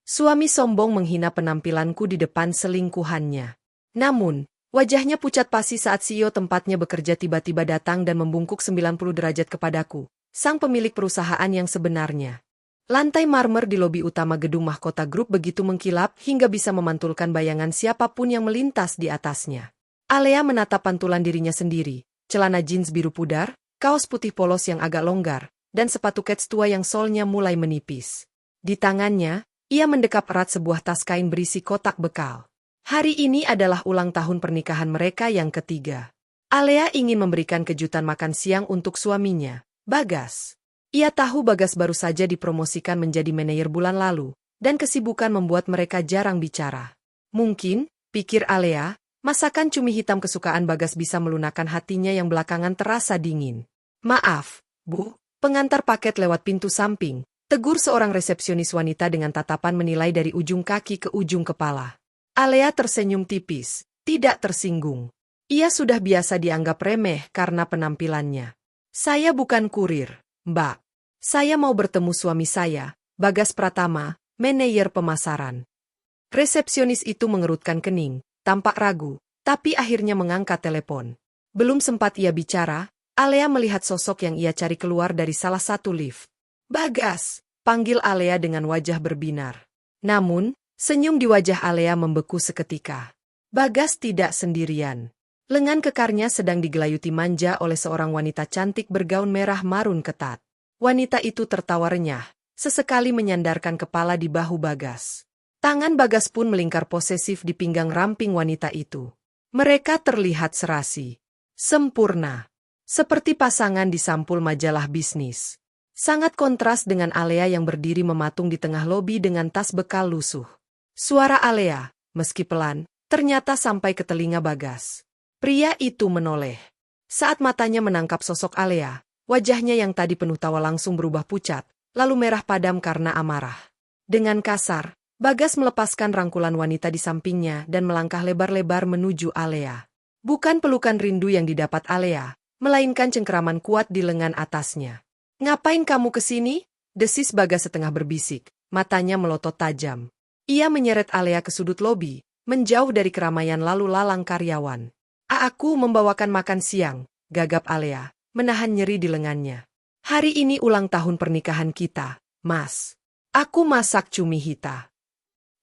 Suami sombong menghina penampilanku di depan selingkuhannya. Namun, wajahnya pucat pasi saat CEO tempatnya bekerja tiba-tiba datang dan membungkuk 90 derajat kepadaku, sang pemilik perusahaan yang sebenarnya. Lantai marmer di lobi utama gedung mahkota grup begitu mengkilap hingga bisa memantulkan bayangan siapapun yang melintas di atasnya. Alea menatap pantulan dirinya sendiri, celana jeans biru pudar, kaos putih polos yang agak longgar, dan sepatu kets tua yang solnya mulai menipis. Di tangannya, ia mendekap erat sebuah tas kain berisi kotak bekal. Hari ini adalah ulang tahun pernikahan mereka yang ketiga. Alea ingin memberikan kejutan makan siang untuk suaminya, Bagas. Ia tahu Bagas baru saja dipromosikan menjadi manajer bulan lalu, dan kesibukan membuat mereka jarang bicara. Mungkin, pikir Alea, masakan cumi hitam kesukaan Bagas bisa melunakkan hatinya yang belakangan terasa dingin. Maaf, Bu, pengantar paket lewat pintu samping, tegur seorang resepsionis wanita dengan tatapan menilai dari ujung kaki ke ujung kepala. Alea tersenyum tipis, tidak tersinggung. Ia sudah biasa dianggap remeh karena penampilannya. Saya bukan kurir, Mbak. Saya mau bertemu suami saya, Bagas Pratama, manajer pemasaran. Resepsionis itu mengerutkan kening, tampak ragu, tapi akhirnya mengangkat telepon. Belum sempat ia bicara, Alea melihat sosok yang ia cari keluar dari salah satu lift. Bagas, panggil Alea dengan wajah berbinar. Namun, senyum di wajah Alea membeku seketika. Bagas tidak sendirian. Lengan kekarnya sedang digelayuti manja oleh seorang wanita cantik bergaun merah marun ketat. Wanita itu tertawa renyah, sesekali menyandarkan kepala di bahu Bagas. Tangan Bagas pun melingkar posesif di pinggang ramping wanita itu. Mereka terlihat serasi, sempurna, seperti pasangan di sampul majalah bisnis. Sangat kontras dengan Alea yang berdiri mematung di tengah lobi dengan tas bekal lusuh. Suara Alea, meski pelan, ternyata sampai ke telinga Bagas. Pria itu menoleh. Saat matanya menangkap sosok Alea, wajahnya yang tadi penuh tawa langsung berubah pucat, lalu merah padam karena amarah. Dengan kasar, Bagas melepaskan rangkulan wanita di sampingnya dan melangkah lebar-lebar menuju Alea. Bukan pelukan rindu yang didapat Alea, melainkan cengkeraman kuat di lengan atasnya. Ngapain kamu kesini? Desis Bagas setengah berbisik, matanya melotot tajam. Ia menyeret Alea ke sudut lobi, menjauh dari keramaian lalu lalang karyawan. Aku membawakan makan siang, gagap Alea, menahan nyeri di lengannya. Hari ini ulang tahun pernikahan kita, Mas. Aku masak cumi hitam.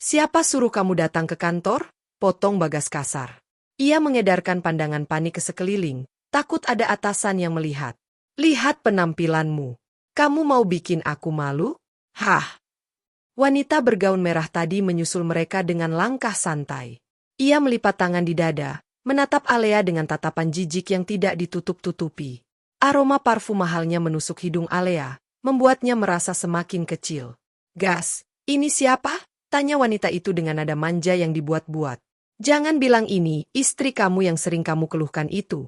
Siapa suruh kamu datang ke kantor? Potong Bagas kasar. Ia mengedarkan pandangan panik ke sekeliling, takut ada atasan yang melihat. Lihat penampilanmu. Kamu mau bikin aku malu? Hah? Wanita bergaun merah tadi menyusul mereka dengan langkah santai. Ia melipat tangan di dada, menatap Alea dengan tatapan jijik yang tidak ditutup-tutupi. Aroma parfum mahalnya menusuk hidung Alea, membuatnya merasa semakin kecil. Gas, ini siapa? Tanya wanita itu dengan nada manja yang dibuat-buat. Jangan bilang ini, istri kamu yang sering kamu keluhkan itu.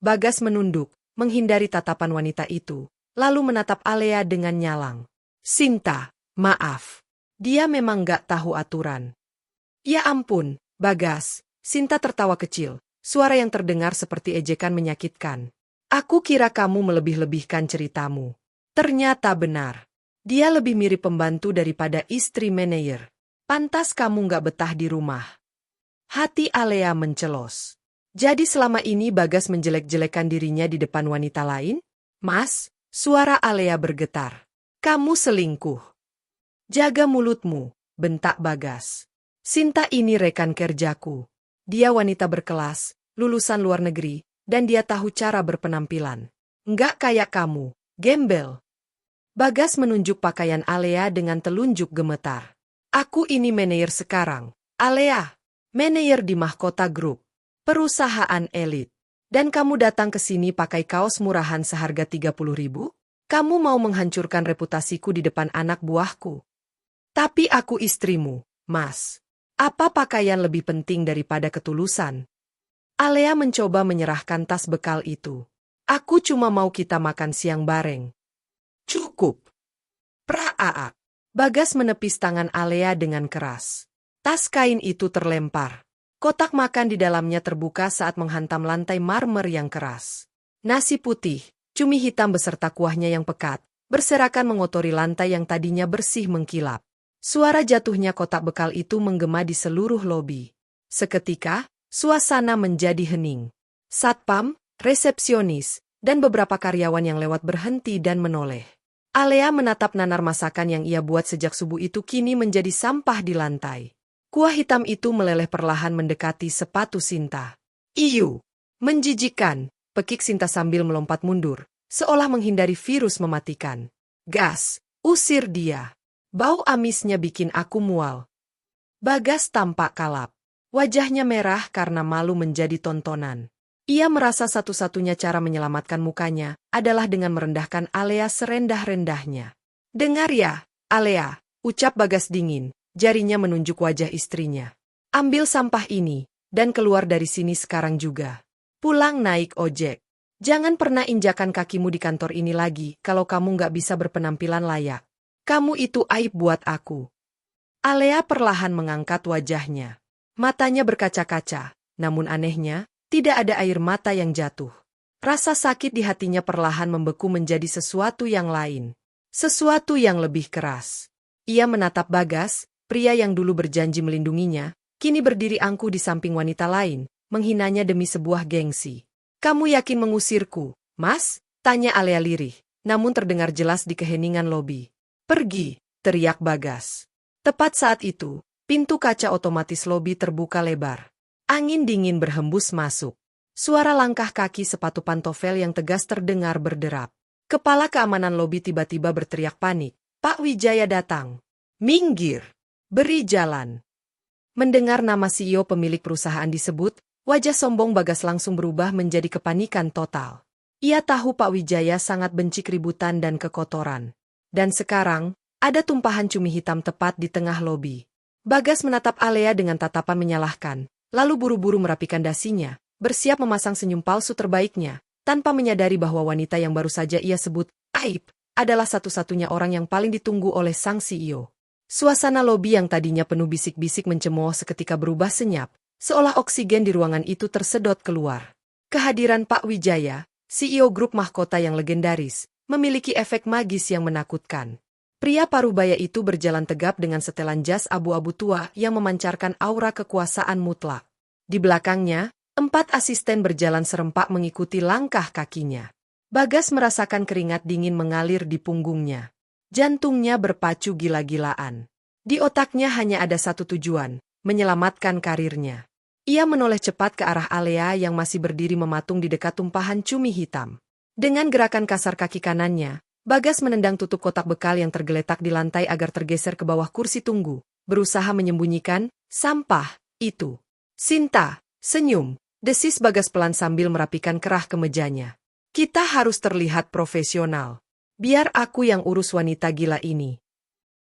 Bagas menunduk, menghindari tatapan wanita itu, lalu menatap Alea dengan nyalang. Sinta, maaf. Dia memang gak tahu aturan. Ya ampun, Bagas. Sinta tertawa kecil, suara yang terdengar seperti ejekan menyakitkan. Aku kira kamu melebih-lebihkan ceritamu. Ternyata benar. Dia lebih mirip pembantu daripada istri manajer. Pantas kamu gak betah di rumah. Hati Alea mencelos. Jadi selama ini Bagas menjelek-jelekan dirinya di depan wanita lain? Mas, suara Alea bergetar. Kamu selingkuh. Jaga mulutmu, bentak Bagas. Sinta ini rekan kerjaku. Dia wanita berkelas, lulusan luar negeri, dan dia tahu cara berpenampilan. Enggak kayak kamu, gembel. Bagas menunjuk pakaian Alea dengan telunjuk gemetar. Aku ini manajer sekarang, Alea. Manajer di Mahkota Group. Perusahaan elit. Dan kamu datang ke sini pakai kaos murahan seharga 30.000? Kamu mau menghancurkan reputasiku di depan anak buahku. Tapi aku istrimu, Mas. Apa pakaian lebih penting daripada ketulusan? Alea mencoba menyerahkan tas bekal itu. Aku cuma mau kita makan siang bareng. Cukup. Pra-a-a. Bagas menepis tangan Alea dengan keras. Tas kain itu terlempar. Kotak makan di dalamnya terbuka saat menghantam lantai marmer yang keras. Nasi putih, cumi hitam beserta kuahnya yang pekat, berserakan mengotori lantai yang tadinya bersih mengkilap. Suara jatuhnya kotak bekal itu menggema di seluruh lobi. Seketika, suasana menjadi hening. Satpam, resepsionis, dan beberapa karyawan yang lewat berhenti dan menoleh. Alea menatap nanar masakan yang ia buat sejak subuh itu kini menjadi sampah di lantai. Kuah hitam itu meleleh perlahan mendekati sepatu Sinta. Iyu! Menjijikkan, pekik Sinta sambil melompat mundur, seolah menghindari virus mematikan. Gas! Usir dia! Bau amisnya bikin aku mual. Bagas tampak kalap. Wajahnya merah karena malu menjadi tontonan. Ia merasa satu-satunya cara menyelamatkan mukanya adalah dengan merendahkan Alea serendah-rendahnya. Dengar ya, Alea, ucap Bagas dingin, jarinya menunjuk wajah istrinya. Ambil sampah ini, dan keluar dari sini sekarang juga. Pulang naik ojek. Jangan pernah injakan kakimu di kantor ini lagi kalau kamu nggak bisa berpenampilan layak. Kamu itu aib buat aku. Alea perlahan mengangkat wajahnya. Matanya berkaca-kaca, namun anehnya, tidak ada air mata yang jatuh. Rasa sakit di hatinya perlahan membeku menjadi sesuatu yang lain. Sesuatu yang lebih keras. Ia menatap Bagas, pria yang dulu berjanji melindunginya, kini berdiri angkuh di samping wanita lain, menghinanya demi sebuah gengsi. Kamu yakin mengusirku, Mas? Tanya Alea lirih, namun terdengar jelas di keheningan lobi. Pergi, teriak Bagas. Tepat saat itu, pintu kaca otomatis lobi terbuka lebar. Angin dingin berhembus masuk. Suara langkah kaki sepatu pantofel yang tegas terdengar berderap. Kepala keamanan lobi tiba-tiba berteriak panik. Pak Wijaya datang. Minggir. Beri jalan. Mendengar nama CEO pemilik perusahaan disebut, wajah sombong Bagas langsung berubah menjadi kepanikan total. Ia tahu Pak Wijaya sangat benci keributan dan kekotoran. Dan sekarang, ada tumpahan cumi hitam tepat di tengah lobi. Bagas menatap Alea dengan tatapan menyalahkan, lalu buru-buru merapikan dasinya, bersiap memasang senyum palsu terbaiknya, tanpa menyadari bahwa wanita yang baru saja ia sebut aib, adalah satu-satunya orang yang paling ditunggu oleh sang CEO. Suasana lobi yang tadinya penuh bisik-bisik mencemooh seketika berubah senyap, seolah oksigen di ruangan itu tersedot keluar. Kehadiran Pak Wijaya, CEO grup mahkota yang legendaris, memiliki efek magis yang menakutkan. Pria parubaya itu berjalan tegap dengan setelan jas abu-abu tua yang memancarkan aura kekuasaan mutlak. Di belakangnya, 4 asisten berjalan serempak mengikuti langkah kakinya. Bagas merasakan keringat dingin mengalir di punggungnya. Jantungnya berpacu gila-gilaan. Di otaknya hanya ada satu tujuan, menyelamatkan karirnya. Ia menoleh cepat ke arah Alea yang masih berdiri mematung di dekat tumpahan cumi hitam. Dengan gerakan kasar kaki kanannya, Bagas menendang tutup kotak bekal yang tergeletak di lantai agar tergeser ke bawah kursi tunggu, berusaha menyembunyikan sampah itu. Sinta, senyum, desis Bagas pelan sambil merapikan kerah kemejanya. Kita harus terlihat profesional. Biar aku yang urus wanita gila ini.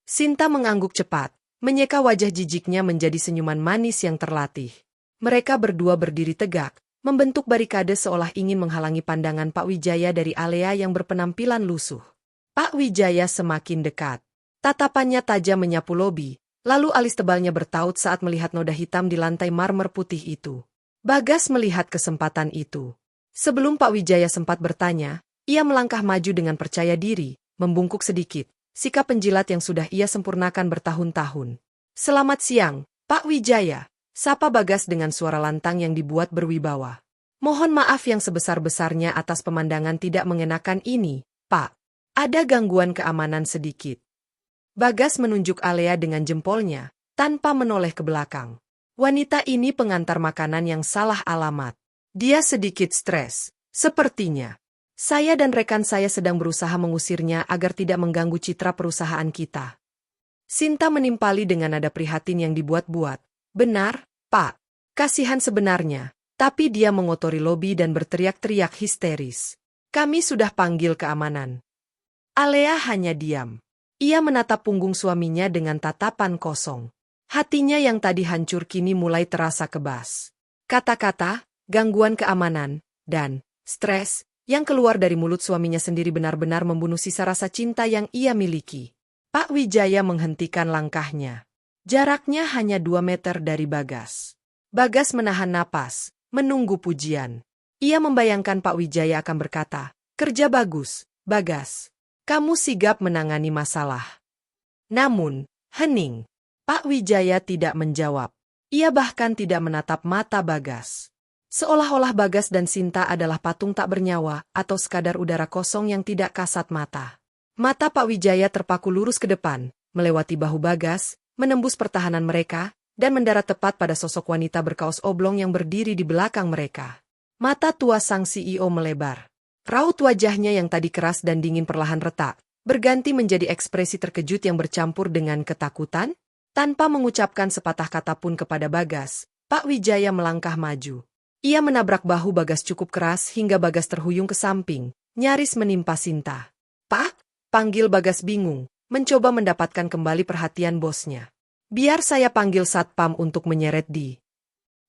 Sinta mengangguk cepat, menyeka wajah jijiknya menjadi senyuman manis yang terlatih. Mereka berdua berdiri tegak, membentuk barikade seolah ingin menghalangi pandangan Pak Wijaya dari Alea yang berpenampilan lusuh. Pak Wijaya semakin dekat. Tatapannya tajam menyapu lobi, lalu alis tebalnya bertaut saat melihat noda hitam di lantai marmer putih itu. Bagas melihat kesempatan itu. Sebelum Pak Wijaya sempat bertanya, ia melangkah maju dengan percaya diri, membungkuk sedikit, sikap penjilat yang sudah ia sempurnakan bertahun-tahun. Selamat siang, Pak Wijaya. Sapa Bagas dengan suara lantang yang dibuat berwibawa. Mohon maaf yang sebesar-besarnya atas pemandangan tidak mengenakan ini, Pak. Ada gangguan keamanan sedikit. Bagas menunjuk Alea dengan jempolnya, tanpa menoleh ke belakang. Wanita ini pengantar makanan yang salah alamat. Dia sedikit stres, sepertinya. Saya dan rekan saya sedang berusaha mengusirnya agar tidak mengganggu citra perusahaan kita. Sinta menimpali dengan nada prihatin yang dibuat-buat. Benar, Pak. Kasihan sebenarnya, tapi dia mengotori lobi dan berteriak-teriak histeris. Kami sudah panggil keamanan. Alea hanya diam. Ia menatap punggung suaminya dengan tatapan kosong. Hatinya yang tadi hancur kini mulai terasa kebas. Kata-kata, gangguan keamanan, dan stres yang keluar dari mulut suaminya sendiri benar-benar membunuh sisa rasa cinta yang ia miliki. Pak Wijaya menghentikan langkahnya. Jaraknya hanya 2 meter dari Bagas. Bagas menahan napas, menunggu pujian. Ia membayangkan Pak Wijaya akan berkata, kerja bagus, Bagas. Kamu sigap menangani masalah. Namun, Hening. Pak Wijaya tidak menjawab. Ia bahkan tidak menatap mata Bagas. Seolah-olah Bagas dan Sinta adalah patung tak bernyawa atau sekadar udara kosong yang tidak kasat mata. Mata Pak Wijaya terpaku lurus ke depan, melewati bahu Bagas, menembus pertahanan mereka, dan mendarat tepat pada sosok wanita berkaos oblong yang berdiri di belakang mereka. Mata tua sang CEO melebar. Raut wajahnya yang tadi keras dan dingin perlahan retak, berganti menjadi ekspresi terkejut yang bercampur dengan ketakutan. Tanpa mengucapkan sepatah kata pun kepada Bagas, Pak Wijaya melangkah maju. Ia menabrak bahu Bagas cukup keras hingga Bagas terhuyung ke samping, nyaris menimpa Sinta. "Pak!" panggil Bagas bingung, mencoba mendapatkan kembali perhatian bosnya. "Biar saya panggil satpam untuk menyeret di."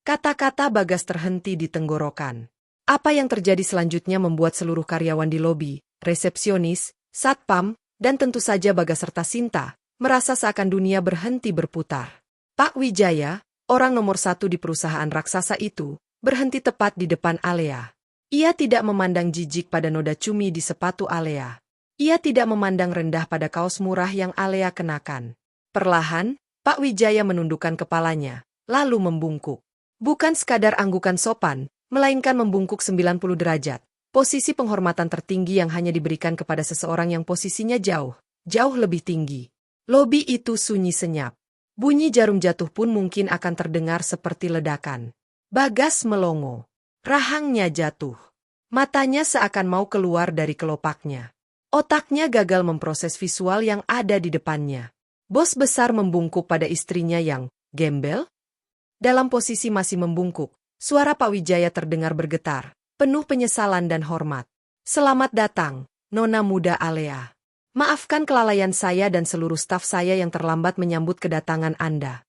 Kata-kata Bagas terhenti di tenggorokan. Apa yang terjadi selanjutnya membuat seluruh karyawan di lobi, resepsionis, satpam, dan tentu saja Bagas serta Sinta, merasa seakan dunia berhenti berputar. Pak Wijaya, orang nomor 1 di perusahaan raksasa itu, berhenti tepat di depan Alea. Ia tidak memandang jijik pada noda cumi di sepatu Alea. Ia tidak memandang rendah pada kaos murah yang Alea kenakan. Perlahan, Pak Wijaya menundukkan kepalanya, lalu membungkuk. Bukan sekadar anggukan sopan, melainkan membungkuk 90 derajat, posisi penghormatan tertinggi yang hanya diberikan kepada seseorang yang posisinya jauh lebih tinggi. Lobi itu sunyi senyap. Bunyi jarum jatuh pun mungkin akan terdengar seperti ledakan. Bagas melongo. Rahangnya jatuh. Matanya seakan mau keluar dari kelopaknya. Otaknya gagal memproses visual yang ada di depannya. Bos besar membungkuk pada istrinya yang gembel. Dalam posisi masih membungkuk, suara Pak Wijaya terdengar bergetar, penuh penyesalan dan hormat. "Selamat datang, Nona muda Alea. Maafkan kelalaian saya dan seluruh staf saya yang terlambat menyambut kedatangan Anda."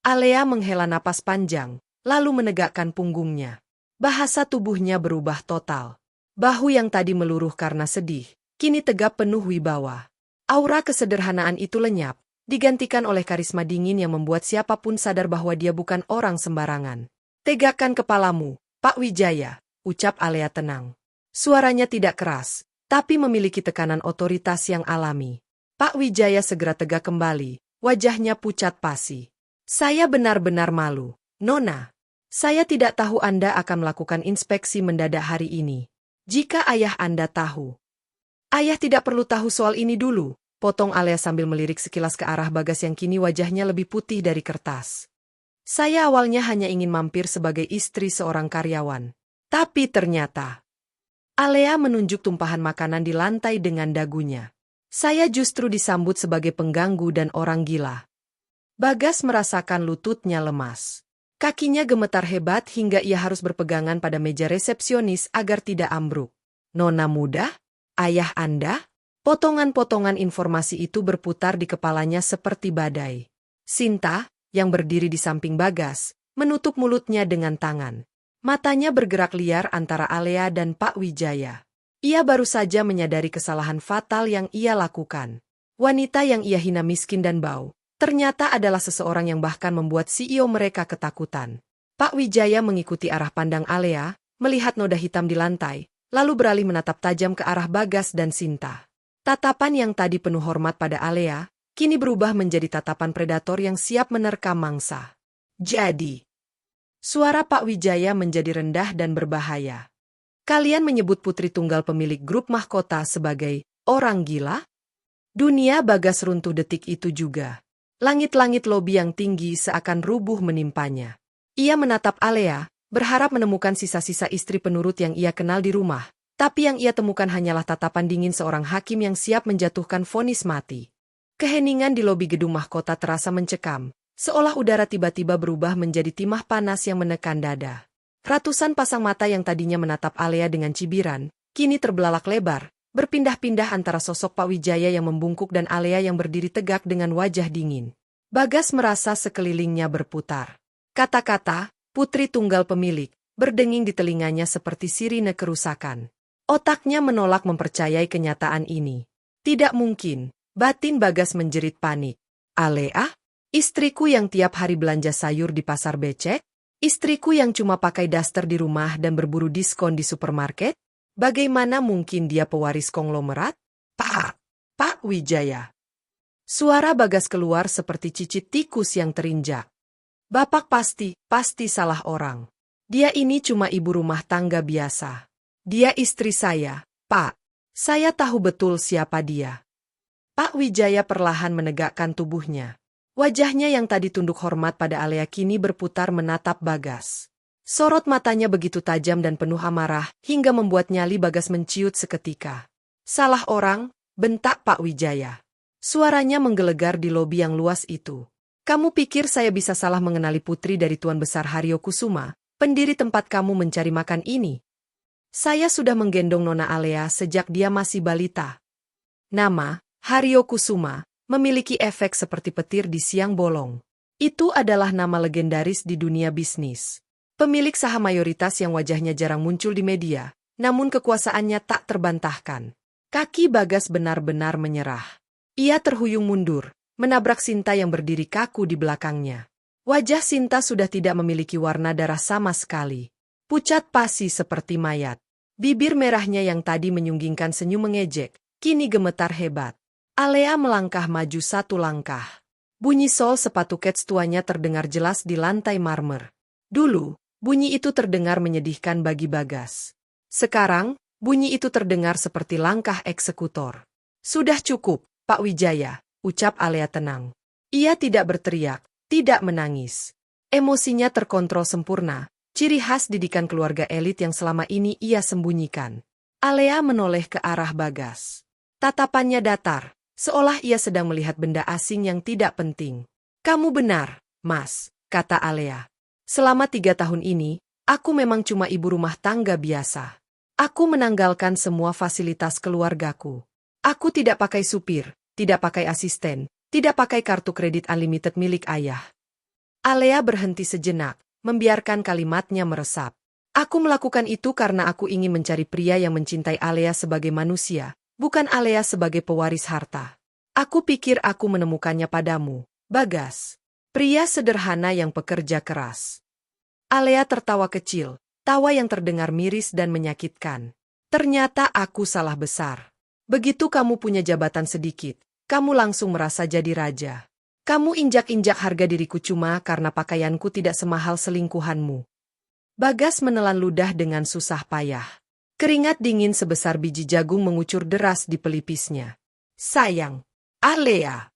Alea menghela napas panjang, lalu menegakkan punggungnya. Bahasa tubuhnya berubah total. Bahu yang tadi meluruh karena sedih, kini tegap penuh wibawa. Aura kesederhanaan itu lenyap, digantikan oleh karisma dingin yang membuat siapapun sadar bahwa dia bukan orang sembarangan. "Tegakkan kepalamu, Pak Wijaya," ucap Alea tenang. Suaranya tidak keras, tapi memiliki tekanan otoritas yang alami. Pak Wijaya segera tegak kembali, wajahnya pucat pasi. "Saya benar-benar malu, Nona. Saya tidak tahu Anda akan melakukan inspeksi mendadak hari ini. Jika ayah Anda tahu." "Ayah tidak perlu tahu soal ini dulu," potong Alea sambil melirik sekilas ke arah Bagas yang kini wajahnya lebih putih dari kertas. "Saya awalnya hanya ingin mampir sebagai istri seorang karyawan. Tapi ternyata..." Alea menunjuk tumpahan makanan di lantai dengan dagunya. "Saya justru disambut sebagai pengganggu dan orang gila." Bagas merasakan lututnya lemas. Kakinya gemetar hebat hingga ia harus berpegangan pada meja resepsionis agar tidak ambruk. "Nona muda? Ayah Anda?" Potongan-potongan informasi itu berputar di kepalanya seperti badai. Sinta, yang berdiri di samping Bagas, menutup mulutnya dengan tangan. Matanya bergerak liar antara Alea dan Pak Wijaya. Ia baru saja menyadari kesalahan fatal yang ia lakukan. Wanita yang ia hina miskin dan bau, ternyata adalah seseorang yang bahkan membuat CEO mereka ketakutan. Pak Wijaya mengikuti arah pandang Alea, melihat noda hitam di lantai, lalu beralih menatap tajam ke arah Bagas dan Sinta. Tatapan yang tadi penuh hormat pada Alea, kini berubah menjadi tatapan predator yang siap menerkam mangsa. "Jadi..." Suara Pak Wijaya menjadi rendah dan berbahaya. "Kalian menyebut putri tunggal pemilik grup mahkota sebagai orang gila?" Dunia Bagas runtuh detik itu juga. Langit-langit lobi yang tinggi seakan rubuh menimpanya. Ia menatap Alea, berharap menemukan sisa-sisa istri penurut yang ia kenal di rumah, tapi yang ia temukan hanyalah tatapan dingin seorang hakim yang siap menjatuhkan vonis mati. Keheningan di lobi gedung mahkota terasa mencekam, seolah udara tiba-tiba berubah menjadi timah panas yang menekan dada. Ratusan pasang mata yang tadinya menatap Alea dengan cibiran, kini terbelalak lebar, berpindah-pindah antara sosok Pak Wijaya yang membungkuk dan Alea yang berdiri tegak dengan wajah dingin. Bagas merasa sekelilingnya berputar. Kata-kata, "putri tunggal pemilik," berdenging di telinganya seperti sirine kerusakan. Otaknya menolak mempercayai kenyataan ini. Tidak mungkin, batin Bagas menjerit panik. "Alea? Istriku yang tiap hari belanja sayur di pasar becek? Istriku yang cuma pakai daster di rumah dan berburu diskon di supermarket? Bagaimana mungkin dia pewaris konglomerat?" Pak Wijaya." Suara Bagas keluar seperti cicit tikus yang terinjak. Bapak pasti salah orang. Dia ini cuma ibu rumah tangga biasa. Dia istri saya, Pak. Saya tahu betul siapa dia. Pak Wijaya perlahan menegakkan tubuhnya. Wajahnya yang tadi tunduk hormat pada Alea kini berputar menatap Bagas. Sorot matanya begitu tajam dan penuh amarah, hingga membuat nyali Bagas menciut seketika. Salah orang, bentak Pak Wijaya. Suaranya menggelegar di lobi yang luas itu. Kamu pikir saya bisa salah mengenali putri dari Tuan Besar Haryo Kusuma, pendiri tempat kamu mencari makan ini? Saya sudah menggendong Nona Alea sejak dia masih balita. Nama, Haryo Kusuma, memiliki efek seperti petir di siang bolong. Itu adalah nama legendaris di dunia bisnis. Pemilik saham mayoritas yang wajahnya jarang muncul di media, namun kekuasaannya tak terbantahkan. Kaki Bagas benar-benar menyerah. Ia terhuyung mundur, menabrak Sinta yang berdiri kaku di belakangnya. Wajah Sinta sudah tidak memiliki warna darah sama sekali. Pucat pasi seperti mayat. Bibir merahnya yang tadi menyunggingkan senyum mengejek, kini gemetar hebat. Alea melangkah maju satu langkah. Bunyi sol sepatu kets tuanya terdengar jelas di lantai marmer. Dulu, bunyi itu terdengar menyedihkan bagi Bagas. Sekarang, bunyi itu terdengar seperti langkah eksekutor. Sudah cukup, Pak Wijaya, ucap Alea tenang. Ia tidak berteriak, tidak menangis. Emosinya terkontrol sempurna, ciri khas didikan keluarga elit yang selama ini ia sembunyikan. Alea menoleh ke arah Bagas. Tatapannya datar, seolah ia sedang melihat benda asing yang tidak penting. Kamu benar, Mas, kata Alea. Selama 3 tahun ini, aku memang cuma ibu rumah tangga biasa. Aku menanggalkan semua fasilitas keluargaku. Aku tidak pakai supir, tidak pakai asisten, tidak pakai kartu kredit unlimited milik ayah. Alea berhenti sejenak, membiarkan kalimatnya meresap. Aku melakukan itu karena aku ingin mencari pria yang mencintai Alea sebagai manusia, bukan Alea sebagai pewaris harta. Aku pikir aku menemukannya padamu, Bagas. Pria sederhana yang pekerja keras. Alea tertawa kecil, tawa yang terdengar miris dan menyakitkan. Ternyata aku salah besar. Begitu kamu punya jabatan sedikit, kamu langsung merasa jadi raja. Kamu injak-injak harga diriku cuma karena pakaianku tidak semahal selingkuhanmu. Bagas menelan ludah dengan susah payah. Keringat dingin sebesar biji jagung mengucur deras di pelipisnya. Sayang, Alea.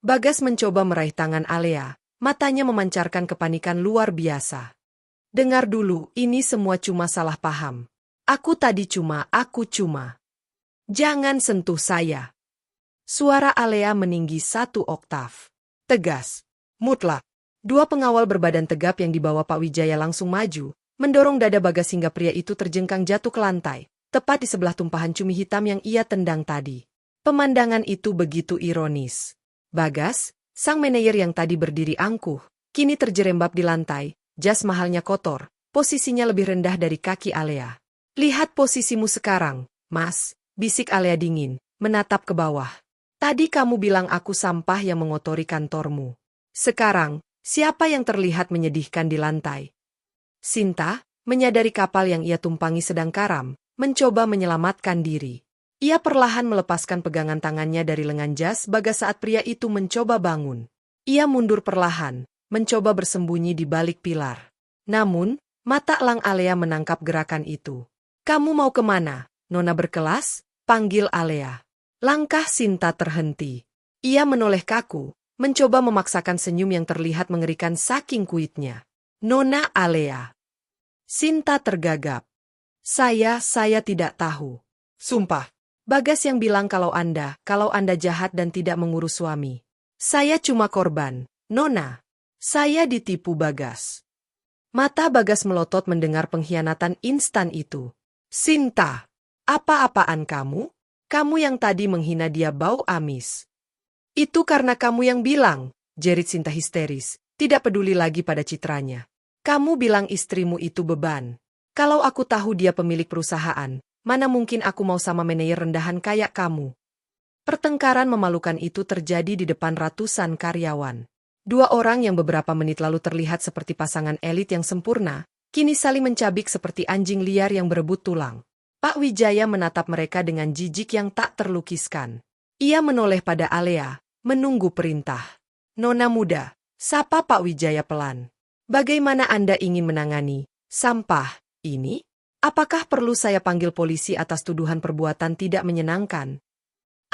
Bagas mencoba meraih tangan Alea, matanya memancarkan kepanikan luar biasa. Dengar dulu, ini semua cuma salah paham. Aku cuma. Jangan sentuh saya. Suara Alea meninggi 1 oktav. Tegas. Mutlak. 2 pengawal berbadan tegap yang dibawa Pak Wijaya langsung maju, mendorong dada Bagas hingga pria itu terjengkang jatuh ke lantai, tepat di sebelah tumpahan cumi hitam yang ia tendang tadi. Pemandangan itu begitu ironis. Bagas, sang manajer yang tadi berdiri angkuh, kini terjerembab di lantai, jas mahalnya kotor, posisinya lebih rendah dari kaki Alea. Lihat posisimu sekarang, Mas, bisik Alea dingin, menatap ke bawah. Tadi kamu bilang aku sampah yang mengotori kantormu. Sekarang, siapa yang terlihat menyedihkan di lantai? Sinta, menyadari kapal yang ia tumpangi sedang karam, mencoba menyelamatkan diri. Ia perlahan melepaskan pegangan tangannya dari lengan jas Bagas saat pria itu mencoba bangun. Ia mundur perlahan, mencoba bersembunyi di balik pilar. Namun, mata elang Alea menangkap gerakan itu. Kamu mau kemana, Nona berkelas? Panggil Alea. Langkah Sinta terhenti. Ia menoleh kaku, mencoba memaksakan senyum yang terlihat mengerikan saking kuitnya. Nona Alea. Sinta tergagap. Saya tidak tahu. Sumpah. Bagas yang bilang kalau Anda jahat dan tidak mengurus suami. Saya cuma korban, Nona. Saya ditipu Bagas. Mata Bagas melotot mendengar pengkhianatan instan itu. Sinta, apa-apaan kamu? Kamu yang tadi menghina dia bau amis. Itu karena kamu yang bilang, jerit Sinta histeris, tidak peduli lagi pada citranya. Kamu bilang istrimu itu beban. Kalau aku tahu dia pemilik perusahaan, mana mungkin aku mau sama manajer rendahan kayak kamu. Pertengkaran memalukan itu terjadi di depan ratusan karyawan. 2 orang yang beberapa menit lalu terlihat seperti pasangan elit yang sempurna, kini saling mencabik seperti anjing liar yang berebut tulang. Pak Wijaya menatap mereka dengan jijik yang tak terlukiskan. Ia menoleh pada Alea, menunggu perintah. Nona muda, sapa Pak Wijaya pelan. Bagaimana Anda ingin menangani sampah ini? Apakah perlu saya panggil polisi atas tuduhan perbuatan tidak menyenangkan?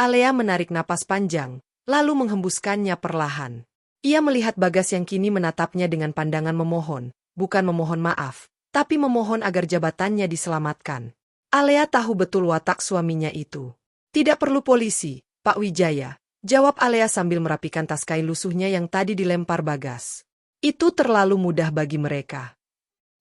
Alea menarik napas panjang, lalu menghembuskannya perlahan. Ia melihat Bagas yang kini menatapnya dengan pandangan memohon, bukan memohon maaf, tapi memohon agar jabatannya diselamatkan. Alea tahu betul watak suaminya itu. Tidak perlu polisi, Pak Wijaya, jawab Alea sambil merapikan tas kain lusuhnya yang tadi dilempar Bagas. Itu terlalu mudah bagi mereka.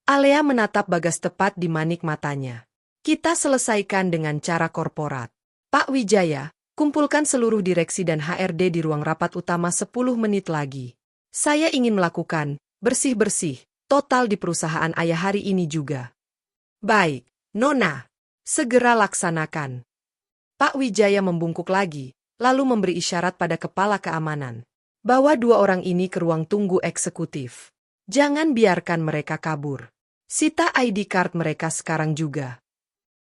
Alea menatap Bagas tepat di manik matanya. Kita selesaikan dengan cara korporat. Pak Wijaya, kumpulkan seluruh direksi dan HRD di ruang rapat utama 10 menit lagi. Saya ingin melakukan bersih-bersih total di perusahaan ayah hari ini juga. Baik, Nona. Segera laksanakan. Pak Wijaya membungkuk lagi, lalu memberi isyarat pada kepala keamanan. Bawa 2 orang ini ke ruang tunggu eksekutif. Jangan biarkan mereka kabur. Sita ID card mereka sekarang juga.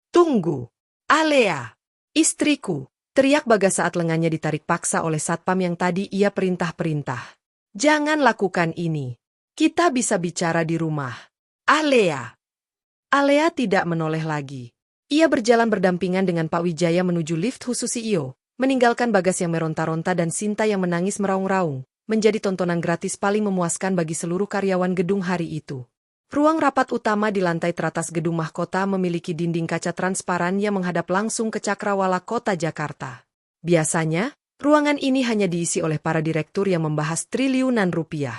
Tunggu. Alea. Istriku. Teriak Bagas saat lengannya ditarik paksa oleh satpam yang tadi ia perintah-perintah. Jangan lakukan ini. Kita bisa bicara di rumah. Alea. Alea tidak menoleh lagi. Ia berjalan berdampingan dengan Pak Wijaya menuju lift khusus CEO, meninggalkan Bagas yang meronta-ronta dan Sinta yang menangis meraung-raung, menjadi tontonan gratis paling memuaskan bagi seluruh karyawan gedung hari itu. Ruang rapat utama di lantai teratas gedung mahkota memiliki dinding kaca transparan yang menghadap langsung ke Cakrawala Kota Jakarta. Biasanya, ruangan ini hanya diisi oleh para direktur yang membahas triliunan rupiah.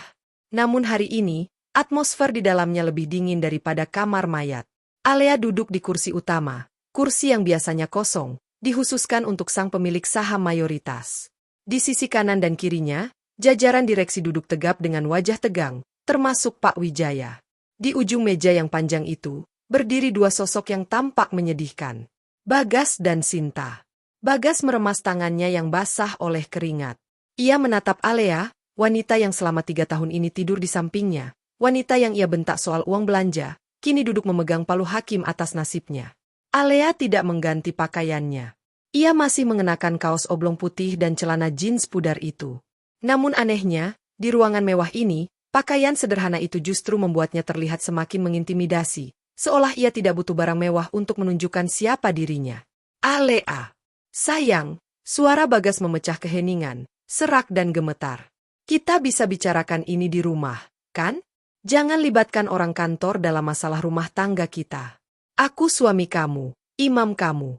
Namun hari ini, atmosfer di dalamnya lebih dingin daripada kamar mayat. Alea duduk di kursi utama, kursi yang biasanya kosong, dikhususkan untuk sang pemilik saham mayoritas. Di sisi kanan dan kirinya, jajaran direksi duduk tegap dengan wajah tegang, termasuk Pak Wijaya. Di ujung meja yang panjang itu, berdiri 2 sosok yang tampak menyedihkan. Bagas dan Sinta. Bagas meremas tangannya yang basah oleh keringat. Ia menatap Alea, wanita yang selama 3 tahun ini tidur di sampingnya, wanita yang ia bentak soal uang belanja, kini duduk memegang palu hakim atas nasibnya. Alea tidak mengganti pakaiannya. Ia masih mengenakan kaos oblong putih dan celana jeans pudar itu. Namun anehnya, di ruangan mewah ini, pakaian sederhana itu justru membuatnya terlihat semakin mengintimidasi, seolah ia tidak butuh barang mewah untuk menunjukkan siapa dirinya. Alea. Sayang, suara Bagas memecah keheningan, serak dan gemetar. Kita bisa bicarakan ini di rumah, kan? Jangan libatkan orang kantor dalam masalah rumah tangga kita. Aku suami kamu, imam kamu.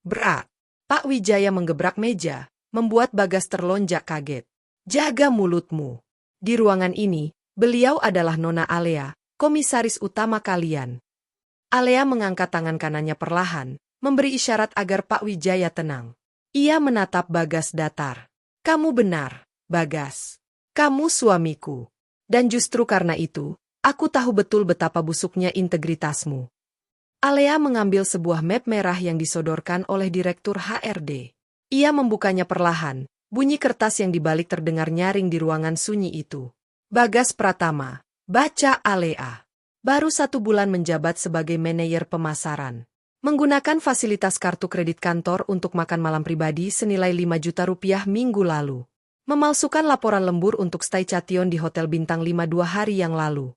Berat. Pak Wijaya menggebrak meja, membuat Bagas terlonjak kaget. Jaga mulutmu. Di ruangan ini, beliau adalah Nona Alea, komisaris utama kalian. Alea mengangkat tangan kanannya perlahan, memberi isyarat agar Pak Wijaya tenang. Ia menatap Bagas datar. Kamu benar, Bagas. Kamu suamiku. Dan justru karena itu, aku tahu betul betapa busuknya integritasmu. Alea mengambil sebuah map merah yang disodorkan oleh Direktur HRD. Ia membukanya perlahan, bunyi kertas yang dibalik terdengar nyaring di ruangan sunyi itu. Bagas Pratama, baca Alea. Baru 1 bulan menjabat sebagai manajer pemasaran. Menggunakan fasilitas kartu kredit kantor untuk makan malam pribadi senilai 5 juta rupiah minggu lalu. Memalsukan laporan lembur untuk stay Chation di Hotel Bintang 5 2 hari yang lalu.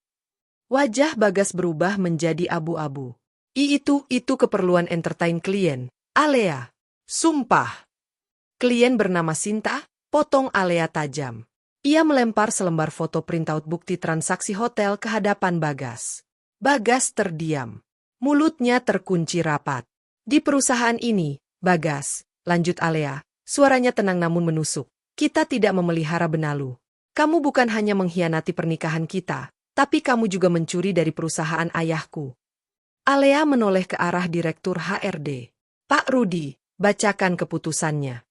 Wajah Bagas berubah menjadi abu-abu. Itu keperluan entertain klien, Alea. Sumpah. Klien bernama Sinta, potong Alea tajam. Ia melempar selembar foto printout bukti transaksi hotel ke hadapan Bagas. Bagas terdiam. Mulutnya terkunci rapat. Di perusahaan ini, Bagas, lanjut Alea, suaranya tenang namun menusuk. Kita tidak memelihara benalu. Kamu bukan hanya mengkhianati pernikahan kita, tapi kamu juga mencuri dari perusahaan ayahku. Alea menoleh ke arah Direktur HRD. Pak Rudi, bacakan keputusannya.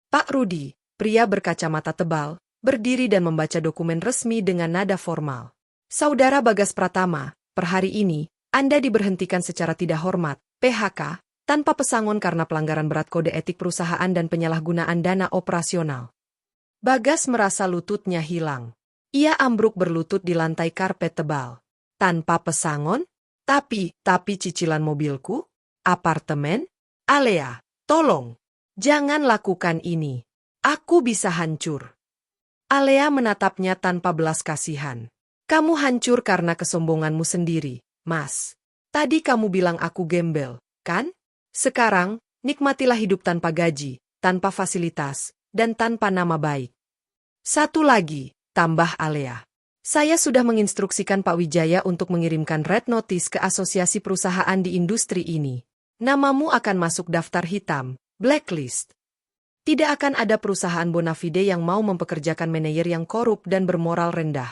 Pak Rudi, pria berkacamata tebal, berdiri dan membaca dokumen resmi dengan nada formal. Saudara Bagas Pratama, per hari ini, Anda diberhentikan secara tidak hormat, PHK, tanpa pesangon karena pelanggaran berat kode etik perusahaan dan penyalahgunaan dana operasional. Bagas merasa lututnya hilang. Ia ambruk berlutut di lantai karpet tebal. Tanpa pesangon? Tapi cicilan mobilku? Apartemen? Alea, tolong. Jangan lakukan ini. Aku bisa hancur. Alea menatapnya tanpa belas kasihan. Kamu hancur karena kesombonganmu sendiri, Mas. Tadi kamu bilang aku gembel, kan? Sekarang, nikmatilah hidup tanpa gaji, tanpa fasilitas, dan tanpa nama baik. Satu lagi, tambah Alea. Saya sudah menginstruksikan Pak Wijaya untuk mengirimkan red notice ke asosiasi perusahaan di industri ini. Namamu akan masuk daftar hitam, blacklist. Tidak akan ada perusahaan bona fide yang mau mempekerjakan manajer yang korup dan bermoral rendah.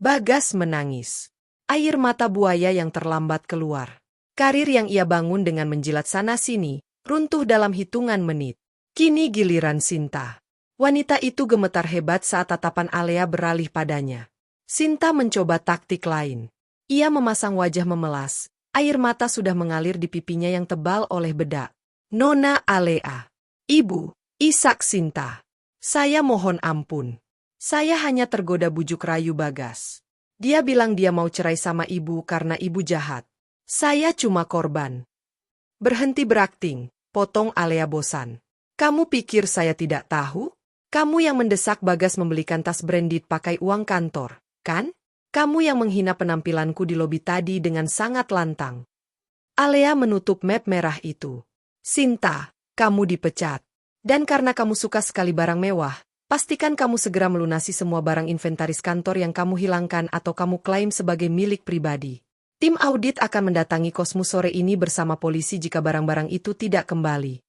Bagas menangis. Air mata buaya yang terlambat keluar. Karir yang ia bangun dengan menjilat sana-sini, runtuh dalam hitungan menit. Kini giliran Sinta. Wanita itu gemetar hebat saat tatapan Alea beralih padanya. Sinta mencoba taktik lain. Ia memasang wajah memelas, air mata sudah mengalir di pipinya yang tebal oleh bedak. Nona Alea. Ibu, Isak Sinta. Saya mohon ampun. Saya hanya tergoda bujuk rayu Bagas. Dia bilang dia mau cerai sama ibu karena ibu jahat. Saya cuma korban. Berhenti berakting, potong Alea bosan. Kamu pikir saya tidak tahu? Kamu yang mendesak Bagas membelikan tas branded pakai uang kantor. Kan? Kamu yang menghina penampilanku di lobi tadi dengan sangat lantang. Alea menutup map merah itu. Sinta, kamu dipecat. Dan karena kamu suka sekali barang mewah, pastikan kamu segera melunasi semua barang inventaris kantor yang kamu hilangkan atau kamu klaim sebagai milik pribadi. Tim audit akan mendatangi Kosmu sore ini bersama polisi jika barang-barang itu tidak kembali.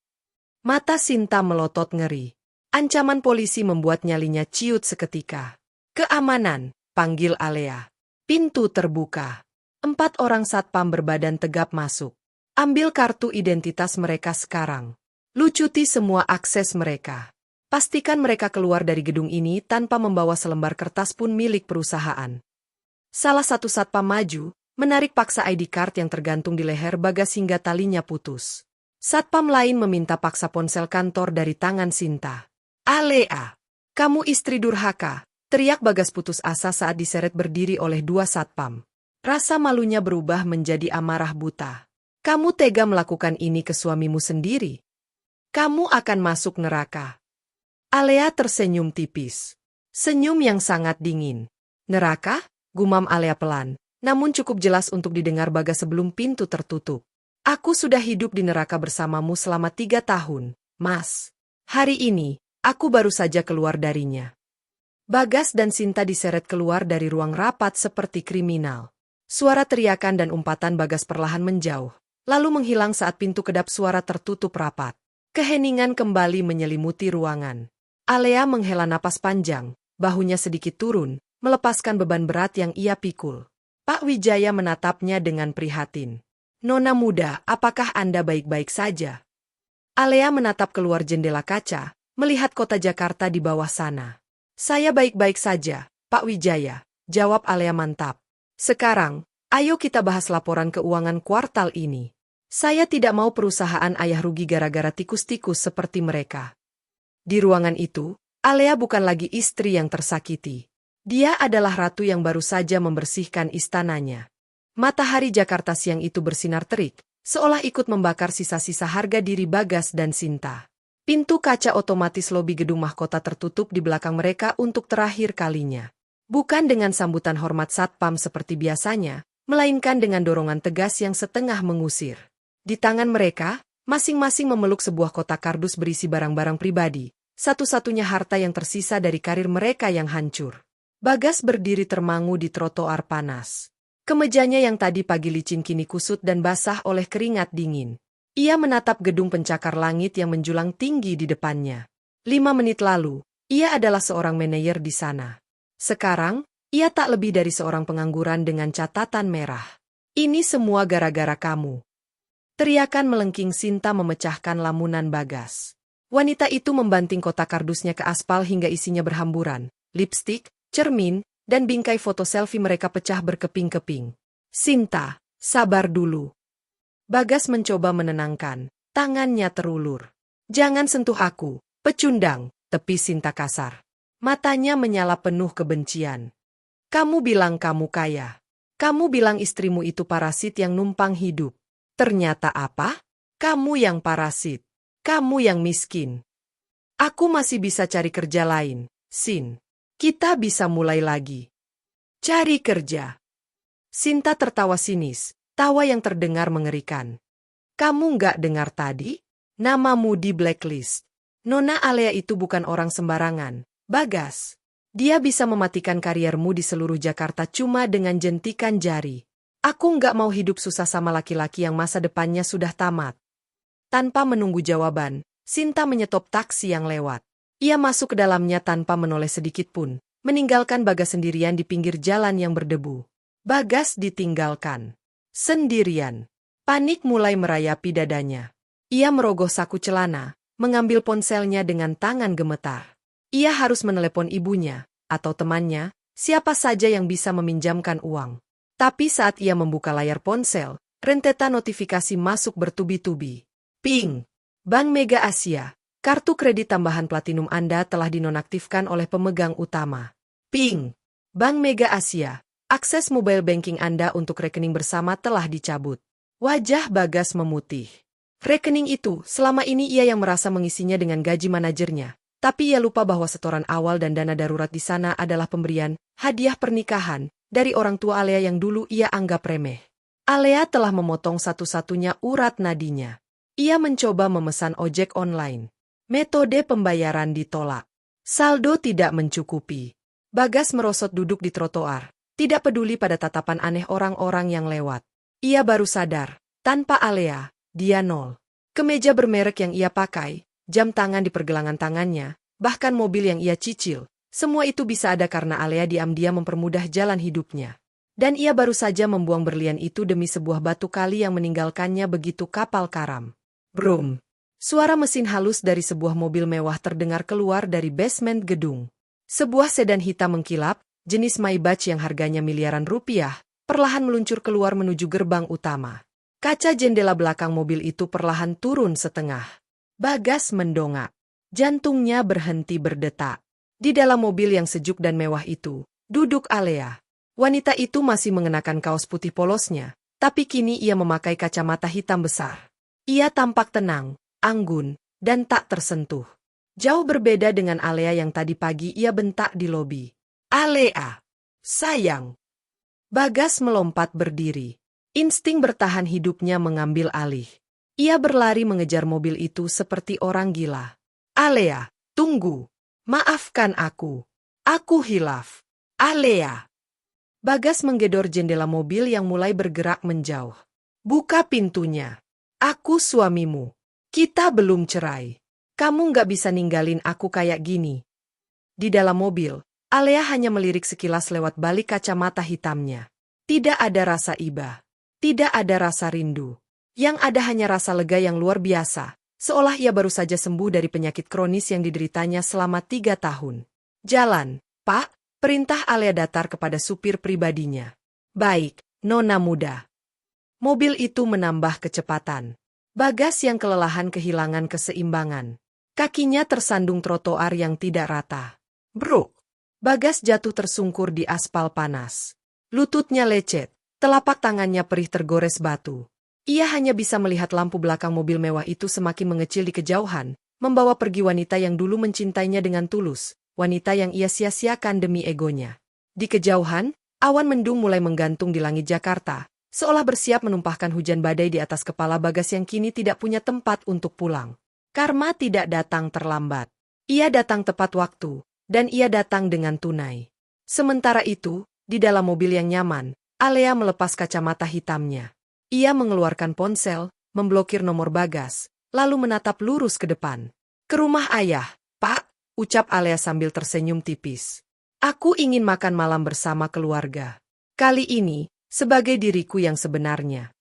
Mata Sinta melotot ngeri. Ancaman polisi membuat nyalinya ciut seketika. Keamanan. Panggil Alea. Pintu terbuka. 4 orang satpam berbadan tegap masuk. Ambil kartu identitas mereka sekarang. Lucuti semua akses mereka. Pastikan mereka keluar dari gedung ini tanpa membawa selembar kertas pun milik perusahaan. Salah satu satpam maju, menarik paksa ID card yang tergantung di leher Bagas hingga talinya putus. Satpam lain meminta paksa ponsel kantor dari tangan Sinta. Alea, kamu istri durhaka. Teriak Bagas putus asa saat diseret berdiri oleh 2 satpam. Rasa malunya berubah menjadi amarah buta. Kamu tega melakukan ini ke suamimu sendiri. Kamu akan masuk neraka. Alea tersenyum tipis. Senyum yang sangat dingin. Neraka? Gumam Alea pelan, namun cukup jelas untuk didengar Bagas sebelum pintu tertutup. Aku sudah hidup di neraka bersamamu selama 3 tahun, Mas. Hari ini, aku baru saja keluar darinya. Bagas dan Sinta diseret keluar dari ruang rapat seperti kriminal. Suara teriakan dan umpatan Bagas perlahan menjauh, lalu menghilang saat pintu kedap suara tertutup rapat. Keheningan kembali menyelimuti ruangan. Alea menghela napas panjang, bahunya sedikit turun, melepaskan beban berat yang ia pikul. Pak Wijaya menatapnya dengan prihatin. Nona muda, apakah Anda baik-baik saja? Alea menatap keluar jendela kaca, melihat kota Jakarta di bawah sana. Saya baik-baik saja, Pak Wijaya, jawab Alea mantap. Sekarang, ayo kita bahas laporan keuangan kuartal ini. Saya tidak mau perusahaan ayah rugi gara-gara tikus-tikus seperti mereka. Di ruangan itu, Alea bukan lagi istri yang tersakiti. Dia adalah ratu yang baru saja membersihkan istananya. Matahari Jakarta siang itu bersinar terik, seolah ikut membakar sisa-sisa harga diri Bagas dan Sinta. Pintu kaca otomatis lobi gedung mahkota tertutup di belakang mereka untuk terakhir kalinya. Bukan dengan sambutan hormat satpam seperti biasanya, melainkan dengan dorongan tegas yang setengah mengusir. Di tangan mereka, masing-masing memeluk sebuah kotak kardus berisi barang-barang pribadi, satu-satunya harta yang tersisa dari karir mereka yang hancur. Bagas berdiri termangu di trotoar panas. Kemejanya yang tadi pagi licin kini kusut dan basah oleh keringat dingin. Ia menatap gedung pencakar langit yang menjulang tinggi di depannya. 5 menit lalu, ia adalah seorang manajer di sana. Sekarang, ia tak lebih dari seorang pengangguran dengan catatan merah. Ini semua gara-gara kamu. Teriakan melengking Sinta memecahkan lamunan Bagas. Wanita itu membanting kotak kardusnya ke aspal hingga isinya berhamburan. Lipstik, cermin, dan bingkai foto selfie mereka pecah berkeping-keping. Sinta, sabar dulu. Bagas mencoba menenangkan, tangannya terulur. Jangan sentuh aku, pecundang, tepi Sinta kasar. Matanya menyala penuh kebencian. Kamu bilang kamu kaya. Kamu bilang istrimu itu parasit yang numpang hidup. Ternyata apa? Kamu yang parasit. Kamu yang miskin. Aku masih bisa cari kerja lain, Sin. Kita bisa mulai lagi. Cari kerja. Sinta tertawa sinis, tawa yang terdengar mengerikan. Kamu nggak dengar tadi? Namamu di blacklist. Nona Alea itu bukan orang sembarangan, Bagas. Dia bisa mematikan kariermu di seluruh Jakarta cuma dengan jentikan jari. Aku nggak mau hidup susah sama laki-laki yang masa depannya sudah tamat. Tanpa menunggu jawaban, Sinta menyetop taksi yang lewat. Ia masuk ke dalamnya tanpa menoleh sedikit pun, meninggalkan Bagas sendirian di pinggir jalan yang berdebu. Bagas ditinggalkan. Sendirian. Panik mulai merayapi dadanya. Ia merogoh saku celana, mengambil ponselnya dengan tangan gemetar. Ia harus menelepon ibunya, atau temannya, siapa saja yang bisa meminjamkan uang. Tapi saat ia membuka layar ponsel, rentetan notifikasi masuk bertubi-tubi. Ping! Bank Mega Asia, kartu kredit tambahan platinum Anda telah dinonaktifkan oleh pemegang utama. Ping! Bank Mega Asia, akses mobile banking Anda untuk rekening bersama telah dicabut. Wajah Bagas memutih. Rekening itu, selama ini ia yang merasa mengisinya dengan gaji manajernya. Tapi ia lupa bahwa setoran awal dan dana darurat di sana adalah pemberian, hadiah pernikahan, dari orang tua Alea yang dulu ia anggap remeh. Alea telah memotong satu-satunya urat nadinya. Ia mencoba memesan ojek online. Metode pembayaran ditolak. Saldo tidak mencukupi. Bagas merosot duduk di trotoar, tidak peduli pada tatapan aneh orang-orang yang lewat. Ia baru sadar, tanpa Alea, dia nol. Kemeja bermerek yang ia pakai, jam tangan di pergelangan tangannya, bahkan mobil yang ia cicil, semua itu bisa ada karena Alea diam-diam mempermudah jalan hidupnya. Dan ia baru saja membuang berlian itu demi sebuah batu kali yang meninggalkannya begitu kapal karam. Brum! Suara mesin halus dari sebuah mobil mewah terdengar keluar dari basement gedung. Sebuah sedan hitam mengkilap, jenis Maybach yang harganya miliaran rupiah, perlahan meluncur keluar menuju gerbang utama. Kaca jendela belakang mobil itu perlahan turun setengah. Bagas mendongak. Jantungnya berhenti berdetak. Di dalam mobil yang sejuk dan mewah itu, duduk Alea. Wanita itu masih mengenakan kaos putih polosnya, tapi kini ia memakai kacamata hitam besar. Ia tampak tenang, anggun, dan tak tersentuh. Jauh berbeda dengan Alea yang tadi pagi ia bentak di lobi. Alea! Sayang! Bagas melompat berdiri. Insting bertahan hidupnya mengambil alih. Ia berlari mengejar mobil itu seperti orang gila. Alea, tunggu! Maafkan aku. Aku hilaf. Alea! Bagas menggedor jendela mobil yang mulai bergerak menjauh. Buka pintunya. Aku suamimu. Kita belum cerai. Kamu nggak bisa ninggalin aku kayak gini. Di dalam mobil, Alea hanya melirik sekilas lewat balik kacamata hitamnya. Tidak ada rasa iba. Tidak ada rasa rindu. Yang ada hanya rasa lega yang luar biasa, seolah ia baru saja sembuh dari penyakit kronis yang dideritanya selama 3 tahun. Jalan, Pak, perintah Alea datar kepada supir pribadinya. Baik, Nona muda. Mobil itu menambah kecepatan. Bagas yang kelelahan kehilangan keseimbangan. Kakinya tersandung trotoar yang tidak rata. Bruk! Bagas jatuh tersungkur di aspal panas. Lututnya lecet, telapak tangannya perih tergores batu. Ia hanya bisa melihat lampu belakang mobil mewah itu semakin mengecil di kejauhan, membawa pergi wanita yang dulu mencintainya dengan tulus, wanita yang ia sia-siakan demi egonya. Di kejauhan, awan mendung mulai menggantung di langit Jakarta, seolah bersiap menumpahkan hujan badai di atas kepala Bagas yang kini tidak punya tempat untuk pulang. Karma tidak datang terlambat. Ia datang tepat waktu, dan ia datang dengan tunai. Sementara itu, di dalam mobil yang nyaman, Alea melepas kacamata hitamnya. Ia mengeluarkan ponsel, memblokir nomor Bagas, lalu menatap lurus ke depan. Ke rumah ayah, Pak, ucap Alea sambil tersenyum tipis. Aku ingin makan malam bersama keluarga. Kali ini, sebagai diriku yang sebenarnya.